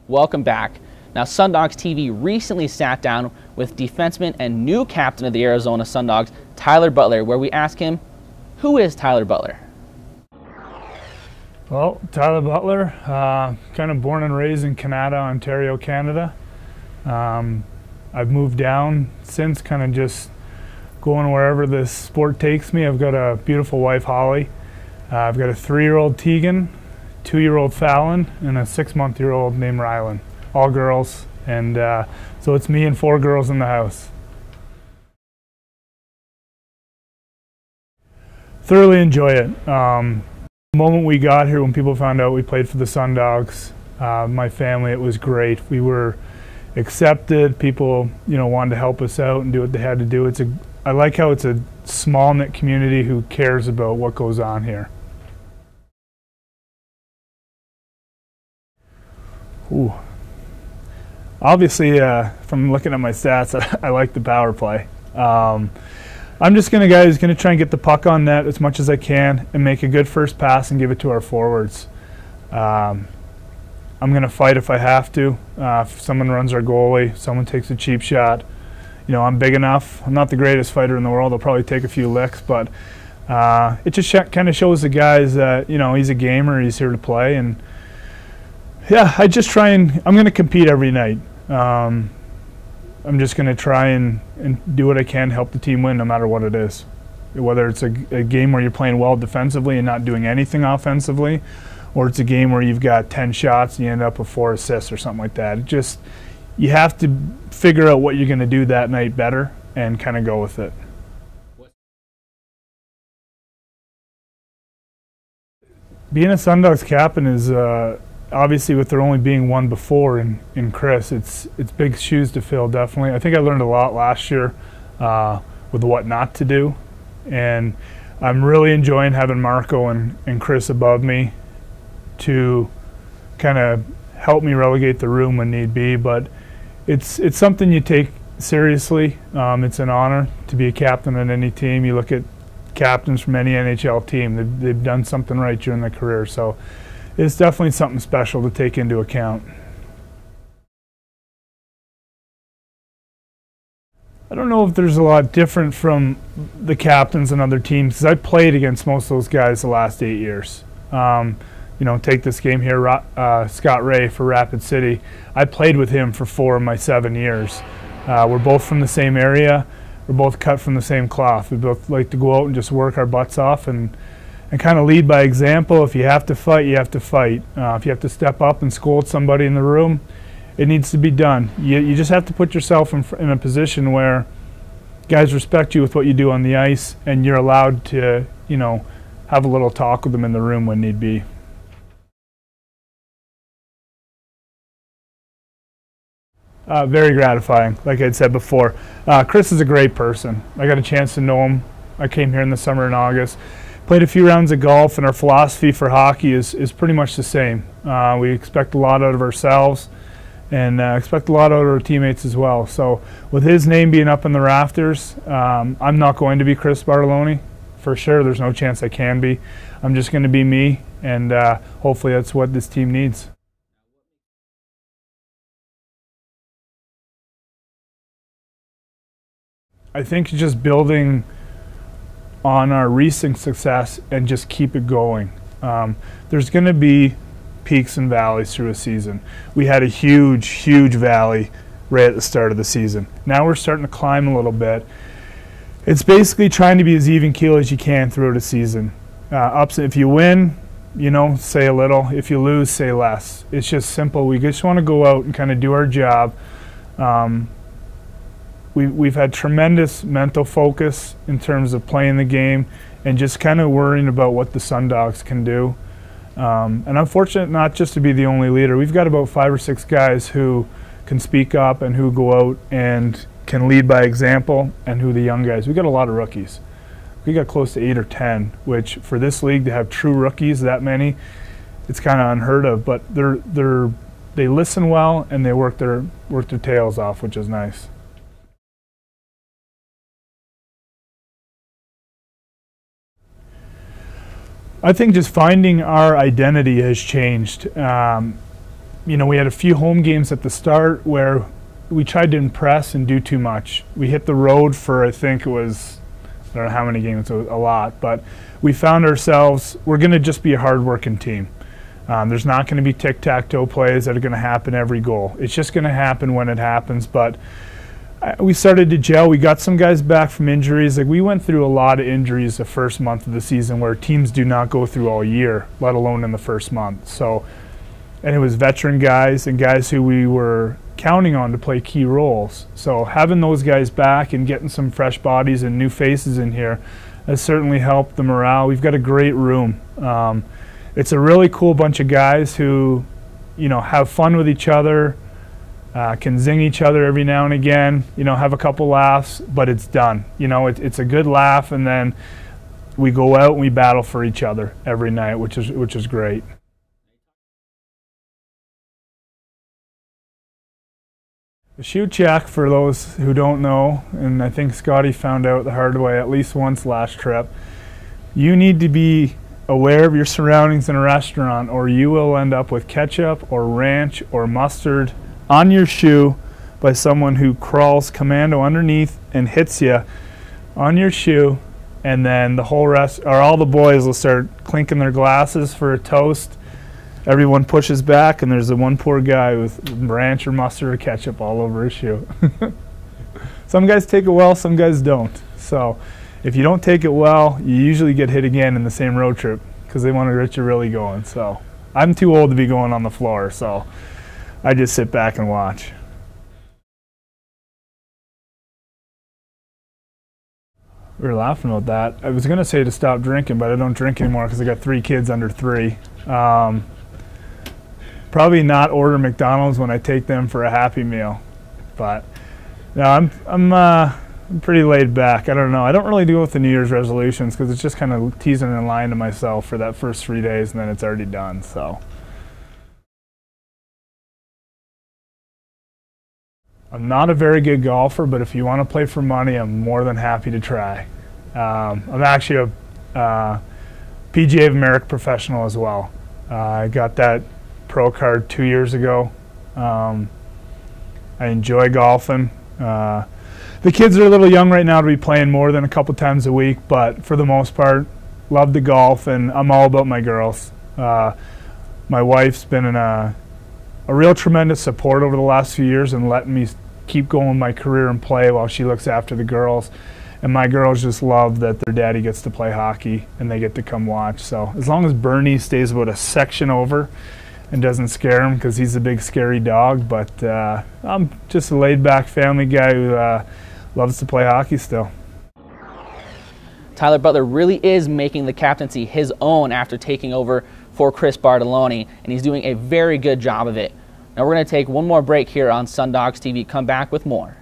Welcome back. Now, SundogsTV recently sat down with defenseman and new captain of the Arizona Sundogs, Tyler Butler, where we ask him, who is Tyler Butler? Well, Tyler Butler, kind of born and raised in Canada, Ontario, Canada. I've moved down since, kind of just going wherever this sport takes me. I've got a beautiful wife, Holly. I've got a 3-year-old Tegan, 2-year-old Fallon, and a 6-month-old named Rylan. All girls, and so it's me and 4 girls in the house. Thoroughly enjoy it. The moment we got here, when people found out we played for the Sundogs, my family, it was great. We were accepted. People, wanted to help us out and do what they had to do. I like how it's a small knit community who cares about what goes on here. Ooh. Obviously, from looking at my stats, I like the power play. I'm just going to try and get the puck on net as much as I can and make a good first pass and give it to our forwards. I'm going to fight if I have to. If someone runs our goalie, someone takes a cheap shot, I'm big enough. I'm not the greatest fighter in the world. I'll probably take a few licks, but it just kind of shows the guys that, he's a gamer, he's here to play. And yeah, I'm going to compete every night. I'm just going to try and do what I can to help the team win no matter what it is. Whether it's a game where you're playing well defensively and not doing anything offensively, or it's a game where you've got 10 shots and you end up with 4 assists or something like that. You have to figure out what you're going to do that night better and kind of go with it. Being a Sundogs captain is obviously, with there only being one before in Chris, it's big shoes to fill, definitely. I think I learned a lot last year with what not to do, and I'm really enjoying having Marco and Chris above me to kind of help me relegate the room when need be. But it's something you take seriously. It's an honor to be a captain on any team. You look at captains from any NHL team, they've done something right during their career. So it's definitely something special to take into account. I don't know if there's a lot different from the captains and other teams, because I played against most of those guys the last 8 years. Take this game here, Scott Ray for Rapid City. I played with him for 4 of my 7 years. We're both from the same area. We're both cut from the same cloth. We both like to go out and just work our butts off and kind of lead by example. If you have to fight, you have to fight. If you have to step up and scold somebody in the room, it needs to be done. You just have to put yourself in a position where guys respect you with what you do on the ice, and you're allowed to, have a little talk with them in the room when need be. Very gratifying, like I'd said before. Chris is a great person. I got a chance to know him. I came here in the summer in August. Played a few rounds of golf, and our philosophy for hockey is pretty much the same. We expect a lot out of ourselves and expect a lot out of our teammates as well. So with his name being up in the rafters, I'm not going to be Chris Bartoloni. For sure, there's no chance I can be. I'm just going to be me, and hopefully that's what this team needs. I think just building on our recent success and just keep it going. There's going to be peaks and valleys through a season. We had a huge valley right at the start of the season. Now we're starting to climb a little bit. It's basically trying to be as even keel as you can throughout a season. If you win, say a little. If you lose, say less. It's just simple. We just want to go out and kind of do our job. We've had tremendous mental focus in terms of playing the game and just kind of worrying about what the Sundogs can do. And I'm fortunate not just to be the only leader. We've got about 5 or 6 guys who can speak up and who go out and can lead by example, and who the young guys. We've got a lot of rookies. We got close to 8 or 10, which for this league to have true rookies, that many, it's kind of unheard of. But they listen well and they work their tails off, which is nice. I think just finding our identity has changed. you know, we had a few home games at the start where we tried to impress and do too much. We hit the road for, I think it was, I don't know how many games, it was a lot, but we found ourselves, we're going to just be a hard-working team. There's not going to be tic-tac-toe plays that are going to happen every goal. It's just going to happen when it happens, but we started to gel. We got some guys back from injuries. Like, we went through a lot of injuries the first month of the season where teams do not go through all year, let alone in the first month. So, and it was veteran guys and guys who we were counting on to play key roles. So having those guys back and getting some fresh bodies and new faces in here has certainly helped the morale. We've got a great room. It's a really cool bunch of guys who, you know, have fun with each other, can zing each other every now and again, you know, have a couple laughs, but it's done. You know, it's a good laugh, and then we go out and we battle for each other every night, which is great. The shoe check, for those who don't know, and I think Scotty found out the hard way at least once last trip, you need to be aware of your surroundings in a restaurant, or you will end up with ketchup or ranch or mustard on your shoe by someone who crawls commando underneath and hits you on your shoe, and then the whole rest, or all the boys will start clinking their glasses for a toast. Everyone pushes back, and there's the one poor guy with ranch or mustard or ketchup all over his shoe. Some guys take it well, some guys don't. So if you don't take it well, you usually get hit again in the same road trip because they want to get you really going. So I'm too old to be going on the floor, so I just sit back and watch. We were laughing about that. I was going to say to stop drinking, but I don't drink anymore because I got 3 kids under 3. Probably not order McDonald's when I take them for a Happy Meal, but no, I'm pretty laid back. I don't know. I don't really deal with the New Year's resolutions because it's just kind of teasing and lying to myself for that first 3 days, and then it's already done. So I'm not a very good golfer, but if you want to play for money, I'm more than happy to try. I'm actually a PGA of America professional as well. I got that pro card 2 years ago. I enjoy golfing. The kids are a little young right now to be playing more than a couple times a week, but for the most part, love to golf, and I'm all about my girls. My wife's been a real tremendous support over the last few years and letting me keep going my career and play while she looks after the girls. And my girls just love that their daddy gets to play hockey and they get to come watch. So as long as Bernie stays about a section over and doesn't scare him because he's a big scary dog, but I'm just a laid-back family guy who loves to play hockey still. Tyler Butler really is making the captaincy his own after taking over for Chris Bartoloni, and he's doing a very good job of it. Now we're going to take one more break here on SundogsTV. Come back with more.